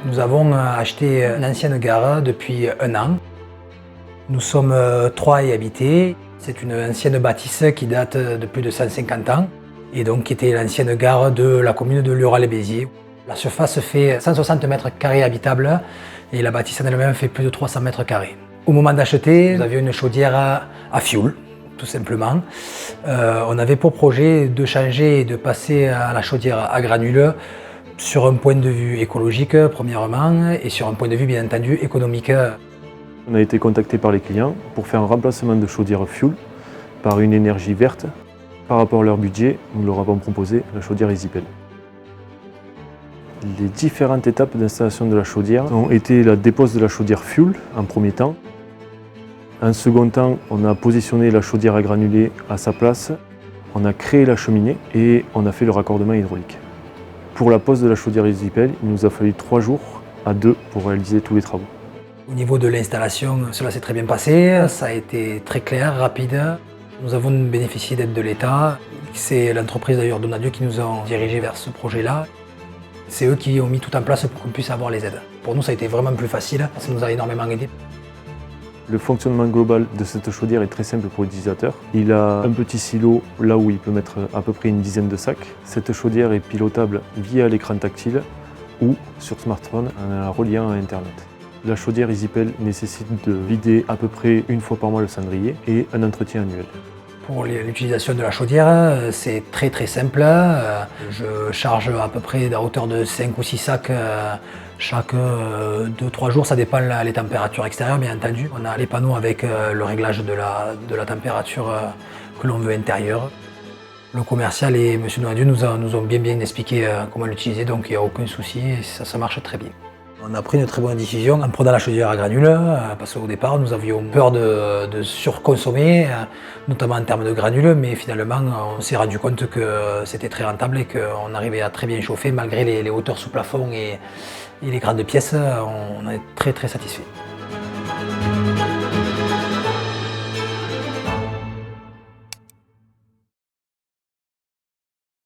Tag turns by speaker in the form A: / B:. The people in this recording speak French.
A: Nous avons acheté une ancienne gare depuis 1 an. Nous sommes 3 à y habiter. C'est une ancienne bâtisse qui date de plus de 150 ans et donc qui était l'ancienne gare de la commune de Lurel-Béziers. La surface fait 160 mètres carrés habitables et la bâtisse en elle-même fait plus de 300 mètres carrés. Au moment d'acheter, nous avions une chaudière à fioul, tout simplement. On avait pour projet de changer et de passer à la chaudière à granules sur un point de vue écologique, premièrement, et sur un point de vue, bien entendu, économique.
B: On a été contacté par les clients pour faire un remplacement de chaudière fuel par une énergie verte. Par rapport à leur budget, nous leur avons proposé la chaudière EasyPel. Les différentes étapes d'installation de la chaudière ont été la dépose de la chaudière fuel en premier temps. En second temps, on a positionné la chaudière à granulés à sa place, on a créé la cheminée et on a fait le raccordement hydraulique. Pour la pose de la chaudière EasyPel, il nous a fallu 3 jours à 2 pour réaliser tous les travaux.
A: Au niveau de l'installation, cela s'est très bien passé, ça a été très clair, rapide. Nous avons bénéficié d'aide de l'État. C'est l'entreprise d'ailleurs Donadieu qui nous a dirigés vers ce projet-là. C'est eux qui ont mis tout en place pour qu'on puisse avoir les aides. Pour nous, ça a été vraiment plus facile, ça nous a énormément aidé.
B: Le fonctionnement global de cette chaudière est très simple pour l'utilisateur. Il a un petit silo là où il peut mettre à peu près une dizaine de sacs. Cette chaudière est pilotable via l'écran tactile ou sur smartphone en la reliant à Internet. La chaudière EasyPel nécessite de vider à peu près 1 fois par mois le cendrier et un entretien annuel.
A: Pour l'utilisation de la chaudière, c'est très simple. Je charge à peu près à hauteur de 5 ou 6 sacs chaque 2-3 jours, ça dépend les températures extérieures bien entendu. On a les panneaux avec le réglage de la température que l'on veut intérieure. Le commercial et M. Donadieu nous ont bien expliqué comment l'utiliser, donc il n'y a aucun souci et ça marche très bien. On a pris une très bonne décision en prenant la chaudière à granules, parce qu'au départ nous avions peur de surconsommer, notamment en termes de granules, mais finalement on s'est rendu compte que c'était très rentable et qu'on arrivait à très bien chauffer malgré les hauteurs sous plafond et les grandes pièces. On est très satisfait.